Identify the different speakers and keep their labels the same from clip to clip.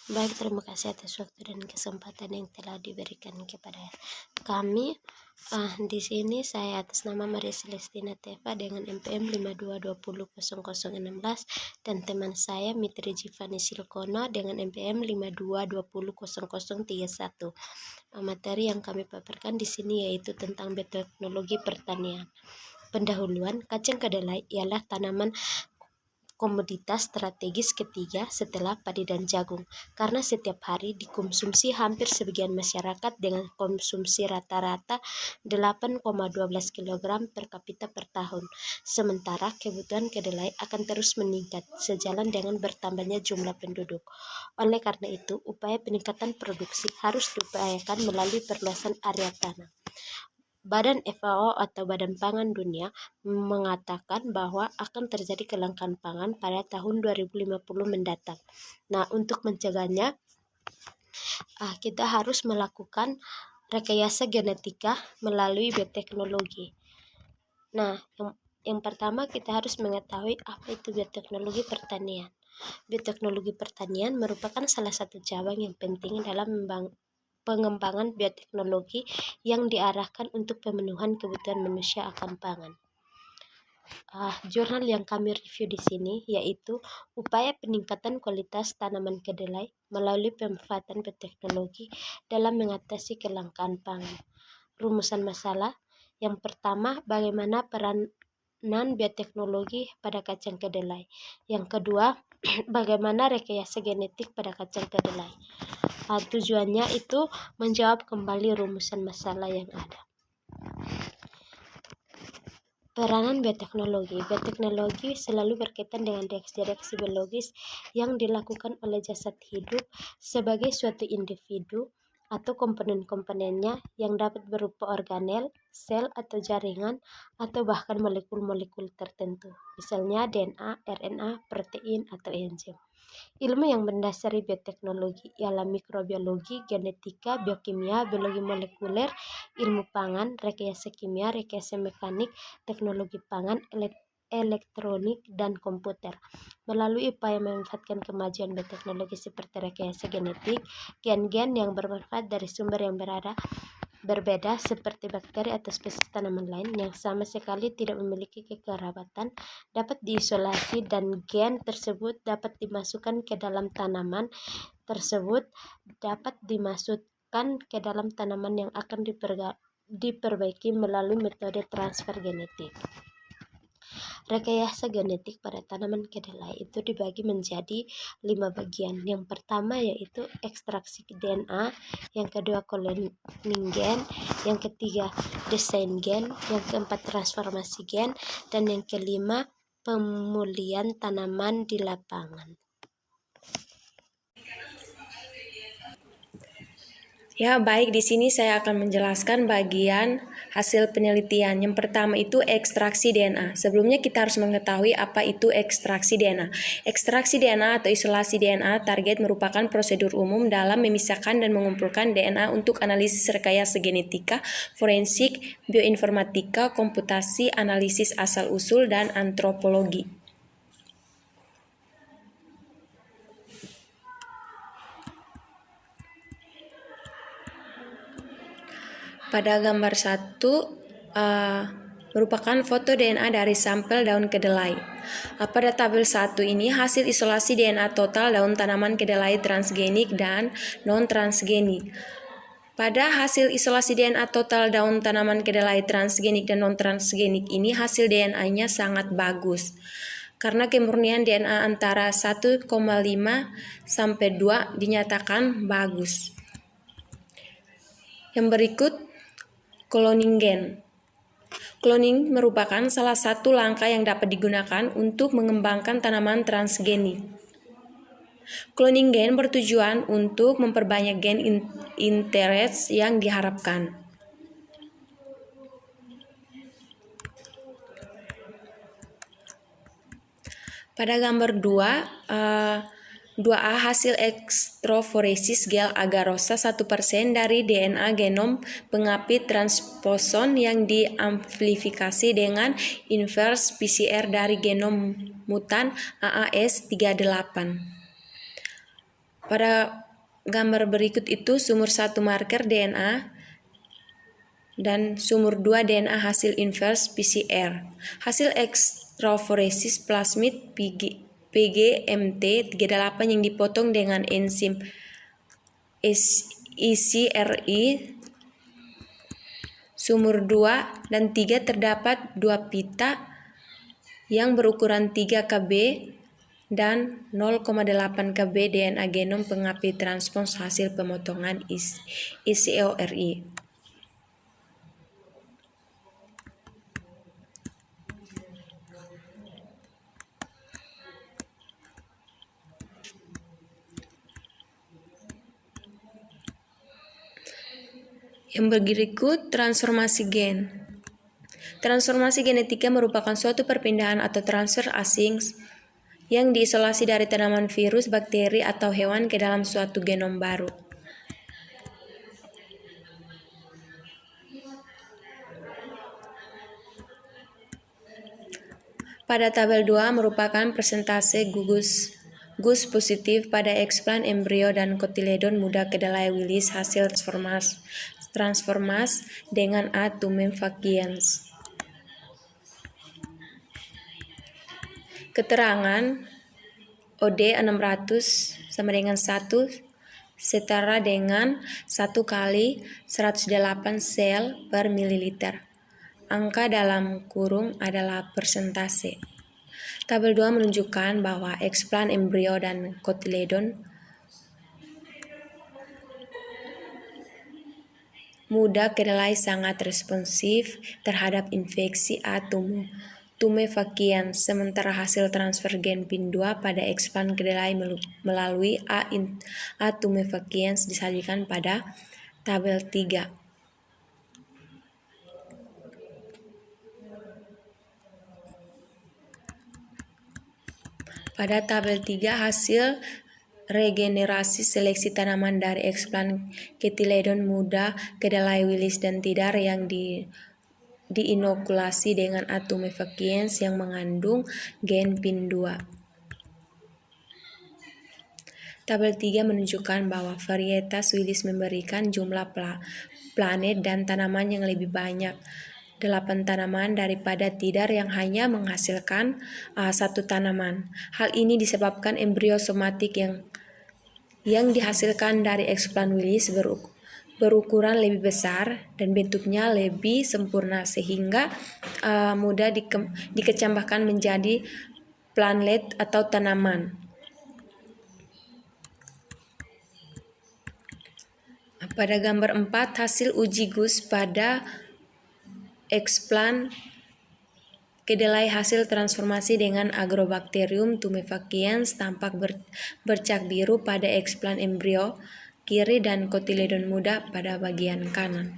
Speaker 1: Baik, terima kasih atas waktu dan kesempatan yang telah diberikan kepada kami. Di sini saya atas nama Maria Celestina Teva dengan NPM 52200016 dan teman saya Mitri Jivani Silkono dengan NPM 52200031. Materi yang kami paparkan di sini yaitu tentang bioteknologi pertanian. Pendahuluan, kacang kedelai ialah tanaman komoditas strategis ketiga setelah padi dan jagung, karena setiap hari dikonsumsi hampir sebagian masyarakat dengan konsumsi rata-rata 8,12 kg per kapita per tahun. Sementara kebutuhan kedelai akan terus meningkat sejalan dengan bertambahnya jumlah penduduk. Oleh karena itu, upaya peningkatan produksi harus diupayakan melalui perluasan area tanam. Badan FAO atau Badan Pangan Dunia mengatakan bahwa akan terjadi kelangkaan pangan pada tahun 2050 mendatang. Nah, untuk mencegahnya, kita harus melakukan rekayasa genetika melalui bioteknologi. Nah, yang pertama kita harus mengetahui apa itu bioteknologi pertanian. Bioteknologi pertanian merupakan salah satu cabang yang penting dalam pengembangan bioteknologi yang diarahkan untuk pemenuhan kebutuhan manusia akan pangan. Jurnal yang kami review di sini yaitu upaya peningkatan kualitas tanaman kedelai melalui pemanfaatan bioteknologi dalam mengatasi kelangkaan pangan. Rumusan masalah yang pertama, bagaimana peranan bioteknologi pada kacang kedelai. Yang kedua, bagaimana rekayasa genetik pada kacang kedelai. Tujuannya itu menjawab kembali rumusan masalah yang ada. Peranan bioteknologi. Bioteknologi selalu berkaitan dengan reaksi-reaksi biologis yang dilakukan oleh jasad hidup sebagai suatu individu atau komponen-komponennya yang dapat berupa organel, sel atau jaringan, atau bahkan molekul-molekul tertentu, misalnya DNA, RNA, protein, atau enzim. Ilmu yang mendasari bioteknologi ialah mikrobiologi, genetika, biokimia, biologi molekuler, ilmu pangan, rekayasa kimia, rekayasa mekanik, teknologi pangan, elektronik, dan komputer. Melalui upaya memanfaatkan kemajuan bioteknologi seperti rekayasa genetik, gen-gen yang bermanfaat dari sumber yang berbeda seperti bakteri atau spesies tanaman lain yang sama sekali tidak memiliki kekerabatan dapat diisolasi dan gen tersebut dapat dimasukkan ke dalam tanaman tersebut yang akan diperbaiki melalui metode transfer genetik. Rekayasa genetik pada tanaman kedelai itu dibagi menjadi 5 bagian. Yang pertama yaitu ekstraksi DNA, yang kedua cloning gen, yang ketiga desain gen, yang keempat transformasi gen, dan yang kelima pemulihan tanaman di lapangan.
Speaker 2: Ya, baik, di sini saya akan menjelaskan bagian hasil penelitian. Yang pertama itu ekstraksi DNA. Sebelumnya kita harus mengetahui apa itu ekstraksi DNA. Ekstraksi DNA atau isolasi DNA target merupakan prosedur umum dalam memisahkan dan mengumpulkan DNA untuk analisis rekayasa genetika, forensik, bioinformatika, komputasi, analisis asal-usul, dan antropologi. Pada gambar 1 merupakan foto DNA dari sampel daun kedelai. Pada tabel 1 ini hasil isolasi DNA total daun tanaman kedelai transgenik dan non-transgenik. Pada hasil isolasi DNA total daun tanaman kedelai transgenik dan non-transgenik ini hasil DNA-nya sangat bagus. Karena kemurnian DNA antara 1,5 sampai 2 dinyatakan bagus. Yang berikut cloning gen. Cloning merupakan salah satu langkah yang dapat digunakan untuk mengembangkan tanaman transgenik. Cloning gen bertujuan untuk memperbanyak gen interest yang diharapkan. Pada gambar 2A hasil ekstroforesis gel agarosa 1% dari DNA genom pengapit transposon yang diamplifikasi dengan inverse PCR dari genom mutan AAS38. Pada gambar berikut itu sumur 1 marker DNA dan sumur 2 DNA hasil inverse PCR. Hasil ekstraforesis plasmid PGMT 38 yang dipotong dengan enzim ECRI sumur 2 dan 3 terdapat 2 pita yang berukuran 3 kb dan 0,8 kb DNA genom pengapit transpons hasil pemotongan ECORI. Yang berikut transformasi gen. Transformasi genetika merupakan suatu perpindahan atau transfer asing yang diisolasi dari tanaman, virus, bakteri, atau hewan ke dalam suatu genom baru. Pada tabel 2 merupakan persentase gugus positif pada eksplan embrio dan kotiledon muda kedelai wilis hasil transformas dengan A. tumefaciens. Keterangan OD 600 sama dengan 1 setara dengan 1 kali 108 sel per mililiter. Angka dalam kurung adalah persentase. Tabel 2 menunjukkan bahwa eksplan embrio dan kotiledon muda kedelai sangat responsif terhadap infeksi A. tumefaciens, sementara hasil transfer gen PIN2 pada eksplan kedelai melalui A. tumefaciens disajikan pada tabel 3. Pada tabel 3 hasil regenerasi seleksi tanaman dari eksplan kotiledon muda kedelai wilis dan tidar yang diinokulasi dengan A. tumefaciens yang mengandung gen PIN2. Tabel 3 menunjukkan bahwa varietas wilis memberikan jumlah planet dan tanaman yang lebih banyak, 8 tanaman daripada tidar yang hanya menghasilkan 1 tanaman. Hal ini disebabkan embrio somatik yang dihasilkan dari eksplan wilis berukuran lebih besar dan bentuknya lebih sempurna sehingga mudah dikecambahkan menjadi planlet atau tanaman. Pada gambar 4 hasil uji gus pada eksplan kedelai hasil transformasi dengan Agrobacterium tumefaciens tampak bercak biru pada eksplan embrio kiri dan kotiledon muda pada bagian kanan.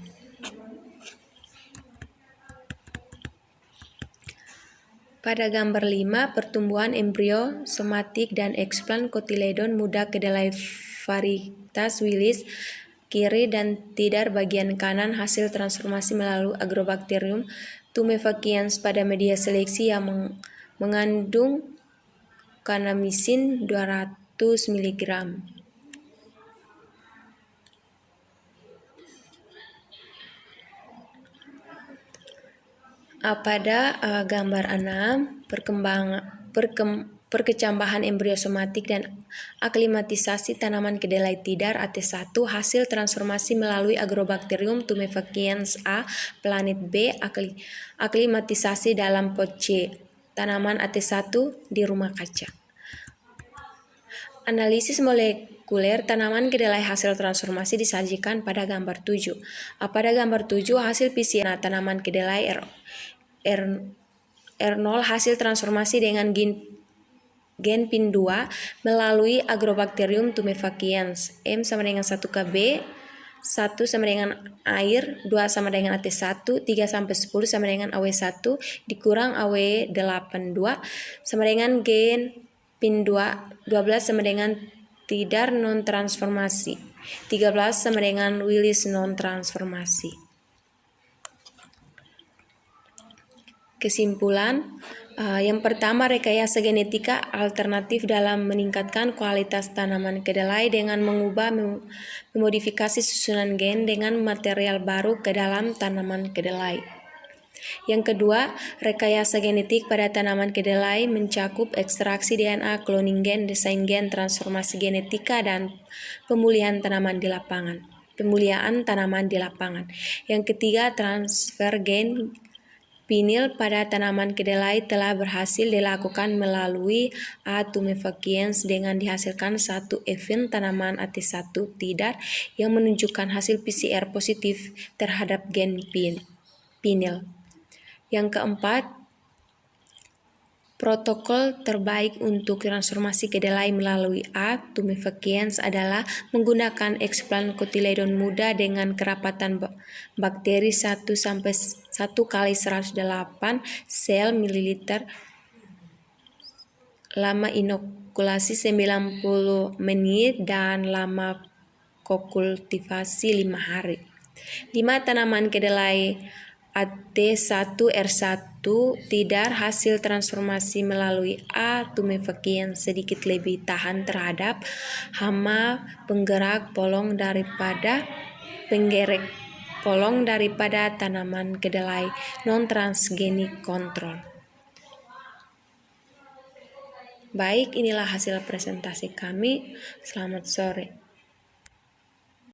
Speaker 2: Pada gambar 5 pertumbuhan embrio somatik dan eksplan kotiledon muda kedelai varietas wilis kiri dan tidar bagian kanan hasil transformasi melalui Agrobacterium tumefaciens pada media seleksi yang mengandung kanamisin 200 mg. Pada gambar 6 perkecambahan embrio somatik dan aklimatisasi tanaman kedelai tidar AT1 hasil transformasi melalui Agrobacterium tumefaciens A. Planet B. Aklimatisasi dalam pot C. Tanaman AT1 di rumah kaca. Analisis molekuler tanaman kedelai hasil transformasi disajikan pada gambar 7. Pada gambar 7 hasil PCR tanaman kedelai R0 hasil transformasi dengan gen PIN2 melalui Agrobacterium tumefaciens. M sama dengan 1 kb, 1 sama dengan air, 2 sama dengan AT1, 3 sampai 10 sama dengan AW1 dikurang AW82 sama dengan gen PIN2, 12 sama dengan tidar non transformasi, 13 sama dengan wilis non transformasi. Kesimpulan, Yang pertama, rekayasa genetika alternatif dalam meningkatkan kualitas tanaman kedelai dengan mengubah memodifikasi susunan gen dengan material baru ke dalam tanaman kedelai. Yang kedua, rekayasa genetik pada tanaman kedelai mencakup ekstraksi DNA, cloning gen, desain gen, transformasi genetika, dan pemulihan tanaman di lapangan. Yang ketiga, transfer gen pinil pada tanaman kedelai telah berhasil dilakukan melalui A. tumefaciens dengan dihasilkan satu event tanaman AT1 tidar yang menunjukkan hasil PCR positif terhadap gen pinil. Yang keempat, protokol terbaik untuk transformasi kedelai melalui A. tumefaciens adalah menggunakan eksplan kotiledon muda dengan kerapatan bakteri 1/1/108 sel mililiter, lama inokulasi 90 menit, dan lama kokultivasi 5 hari. 5. Tanaman kedelai AT1R1 tidar hasil transformasi melalui A. tumefaciens sedikit lebih tahan terhadap hama penggerak polong daripada tanaman kedelai non-transgenik kontrol. Baik, inilah hasil presentasi kami. Selamat sore.